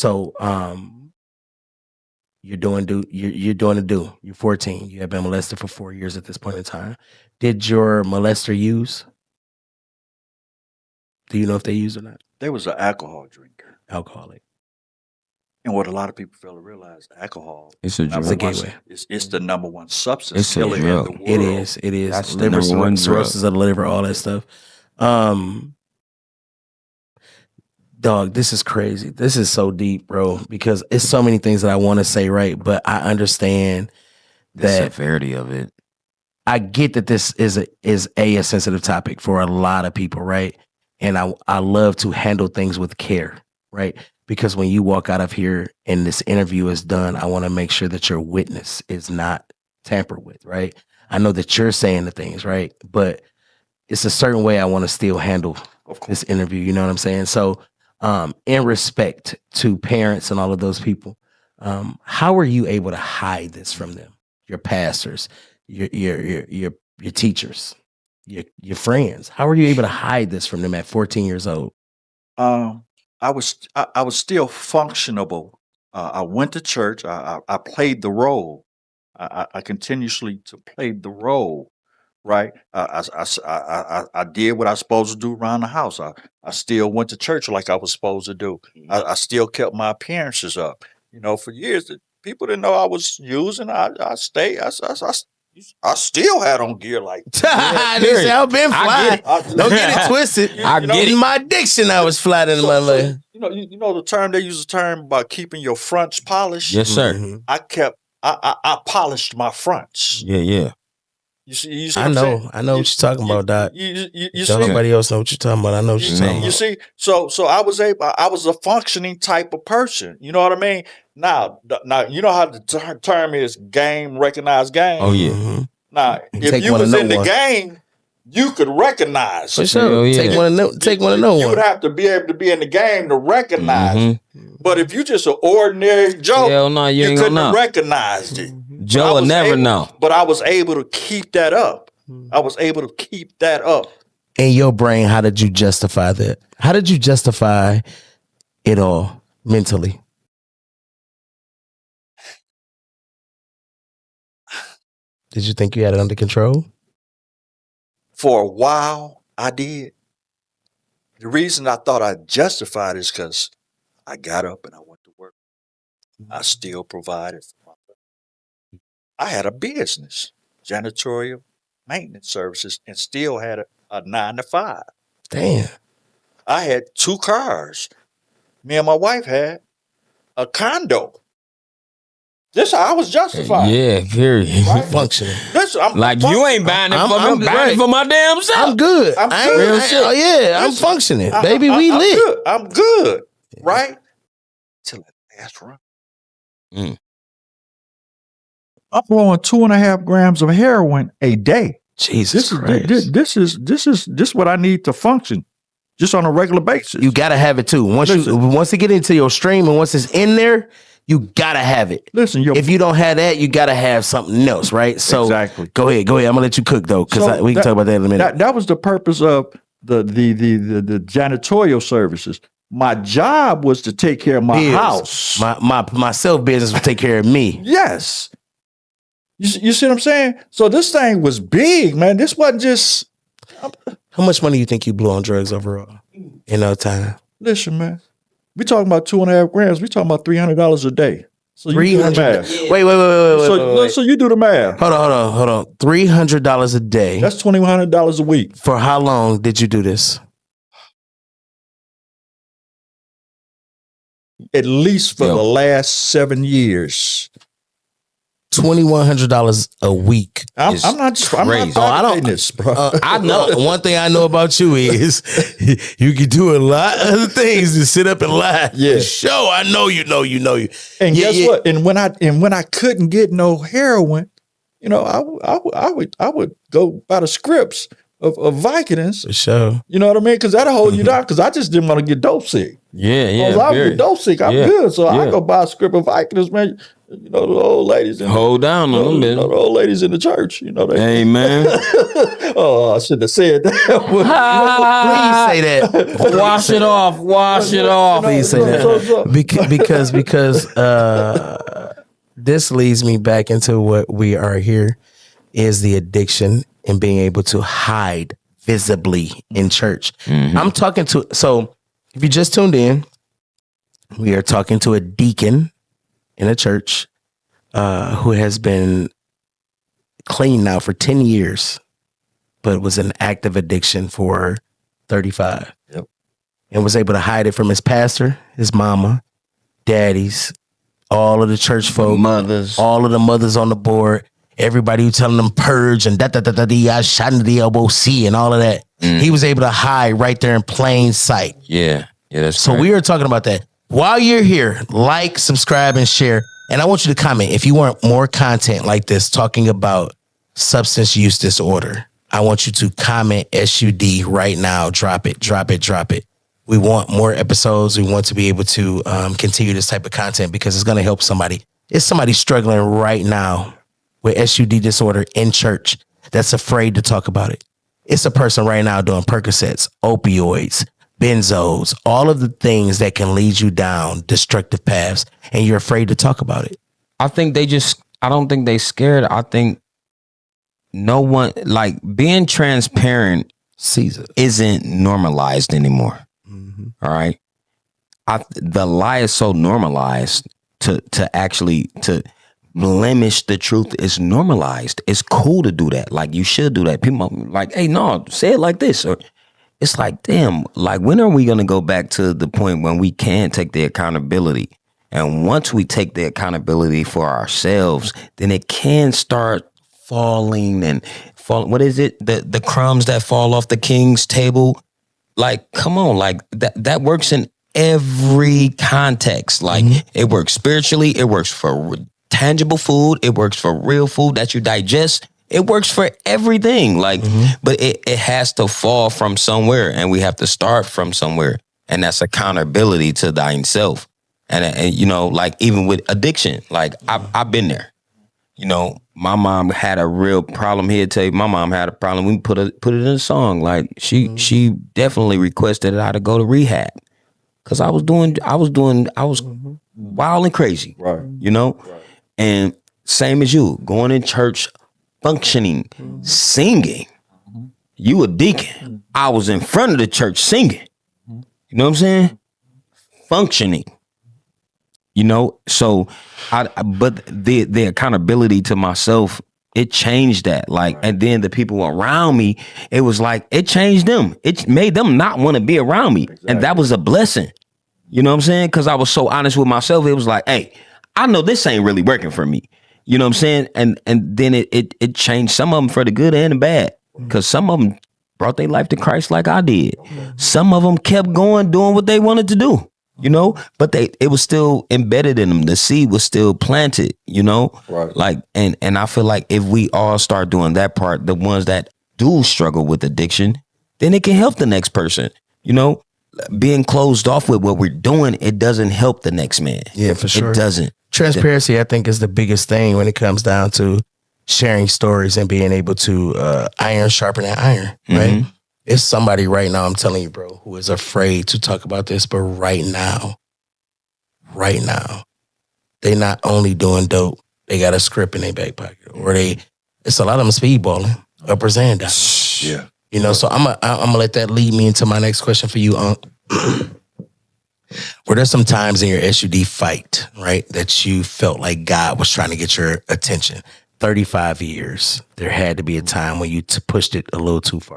So you're doing a do. You're 14. You have been molested for 4 years at this point in time. Did your molester use? Do you know if they use or not? They was an alcohol drinker. Alcoholic. And what a lot of people fail to realize, alcohol It's a It's a drug. gateway. it's the number one substance It's a killer in the drug. world. It is. It is. That's the Liver number one drug. cirrhosis of the liver, all that stuff. Dog, this is crazy. This is so deep, bro, because it's so many things that I want to say, right? But I understand The that severity of it. I get that this is a sensitive topic for a lot of people, right? And I love to handle things with care, right? Because when you walk out of here and this interview is done, I want to make sure that your witness is not tampered with, right? I know that you're saying the things, right? But it's a certain way I want to still handle Of course. this interview. You know what I'm saying? So, in respect to parents and all of those people, how are you able to hide this from them? Your pastors, your teachers, your friends. How are you able to hide this from them at 14 years old? I was still functionable. I went to church. I played the role. I continuously played the role. Right. I did what I was supposed to do around the house. I still went to church like I was supposed to do. I still kept my appearances up. You know, for years, people didn't know I was using. I still had on gear like They say I've been fly. Don't get it twisted. I get In it. my addiction, I was flat in my life. you know the term they use the term about keeping your fronts polished. Yes, sir. Mhm. I polished my fronts. Yeah. You see I what I'm know saying? what you're talking about, Doc. You Don't see? nobody else know what you're talking about. I know what you're talking You about. see, so I was a functioning type of person. You know what I mean? Now, you know how the term is game, recognize game. Oh, yeah. Mhm. Now, if Take you one to was know in the one. game, you could recognize. For it. sure. Hell yeah. Take one to know You would one. have to be able to be in the game to recognize. Mhm. it. But if you just an ordinary Joe, Hell no, you you ain't couldn't gonna have know. recognized it. Joe will never know. But I was able to keep that up. I was able to keep that up. In your brain, how did you justify that? How did you justify it all mentally? Did you think you had it under control? For a while, I did. The reason I thought I justified is because I got up and I went to work. I still provided for my family. I had a business, janitorial maintenance services, and still had a 9 to 5. Damn. I had 2 cars. Me and my wife had a condo. This how I was justified. Yeah, period. Right? Functioning. This, I'm Like functioning. you ain't buying it I'm- for me. I'm I'm buying right. it for my damn self. I'm good. I'm I good. ain't- Real I- shit. oh yeah, I'm Listen, functioning. Baby, we I'm lit. Good. I'm good. Right? Till that last run. Mm. I'm blowing 2.5 grams of heroin a day. Jesus Christ. This is what I need to function just on a regular basis. You gotta have it too. Once it get into your stream and once it's in there, you gotta have it. Listen, If you don't have that, you gotta have something else, right? So Exactly. Go ahead. I'm gonna let you cook though, because we can talk about that in a minute. That was the purpose of the janitorial services. My job was to take care of my Bills. house. My self business will take care of me. Yes. You see what I'm saying? So this thing was big, man. This wasn't just. How much money you think you blew on drugs overall in no time? Listen, man. We talking about 2.5 grams. We talking about $300 a day. So you do the math. Wait. So you do the math. Hold on. $300 a day. That's $2,100 a week. For how long did you do this? At least for the last 7 years. $2,100 a week. I'm not fabricating this, bro. I know. One thing I know about you is you can do a lot of other things to sit up and lie. Yeah. Show I know you. And guess what? And when I couldn't get no heroin, you know, I would go by the scripts of Vicodins. For sure. You know what I mean? Because that'll hold you down. Because I just didn't want to get dope sick. Yeah, yeah. Because I would get dope sick, I'm good. So I yeah. go buy a script of Vicodins, man. You know, the old ladies in Hold down the, on them, you know, the old ladies in the church. You know, they, Hey, man. oh, I shouldn't have said that. Please say that. Wash it off. Wash it off. Please say that. Because this leads me back into what we are here is the addiction and being able to hide visibly in church. I'm talking to, so if you just tuned in, we are talking to a deacon in a church who has been clean now for 10 years, but was in active addiction for 35. Yep. And was able to hide it from his pastor, his mama, daddies, all of the church folk, Mothers. all of the mothers on the board, everybody who telling them purge and the elbow C and all of that. He was able to hide right there in plain sight. Yeah. Yeah, that's So we are talking about that. While you're here, like, subscribe, and share. And I want you to comment if you want more content like this talking about substance use disorder. I want you to comment SUD right now. Drop it, drop it, drop it. We want more episodes. We want to be able to continue this type of content because it's going to help somebody. It's somebody struggling right now with SUD disorder in church that's afraid to talk about it. It's a person right now doing Percocets, opioids, benzos, all of the things that can lead you down destructive paths, and you're afraid to talk about it. I think I don't think they scared. I think no one, like, being transparent Caesar isn't normalized anymore. All right. The lie is so normalized to blemish the truth is normalized. It's cool to do that. Like, you should do that. People are like, hey, no, say it like this. Or it's like, damn, like, when are we going to go back to the point when we can take the accountability? And once we take the accountability for ourselves, then it can start falling and fall. What is it? The crumbs that fall off the king's table. Like, come on, like that works in every context. Like, it works spiritually. It works for tangible food. It works for real food that you digest. It works for everything. Like, but it has to fall from somewhere, and we have to start from somewhere. And that's accountability to thyself. And you know, like, even with addiction, like, I've been there. You know, my mom had a real problem. He'd tell you, my mom had a problem. We put it in a song. Like, she definitely requested I to go to rehab because I was wild and crazy. Right. You know, and same as you, going in church, functioning, singing. You a deacon. I was in front of the church singing. You know what I'm saying? Functioning. You know, so but the accountability to myself, it changed that. Like, and then the people around me, it was like, it changed them. It made them not want to be around me. Exactly. And that was a blessing. You know what I'm saying? Because I was so honest with myself. It was like, hey, I know this ain't really working for me. You know what I'm saying? And then it changed some of them for the good and the bad. Because some of them brought their life to Christ like I did. Some of them kept going, doing what they wanted to do. You know, but it was still embedded in them. The seed was still planted, you know, right. Like, and I feel like if we all start doing that part, the ones that do struggle with addiction, then it can help the next person. You know, being closed off with what we're doing, it doesn't help the next man. Yeah, for sure. It doesn't. Transparency, I think, is the biggest thing when it comes down to sharing stories and being able to iron sharpen that iron, right? It's somebody right now, I'm telling you, bro, who is afraid to talk about this, but right now, they not only doing dope, they got a script in their back pocket, or it's a lot of them speedballing, uppers and downers. Yeah. You know, so I'm gonna let that lead me into my next question for you, Were there some times in your SUD fight, right, that you felt like God was trying to get your attention? 35 years, there had to be a time when you pushed it a little too far.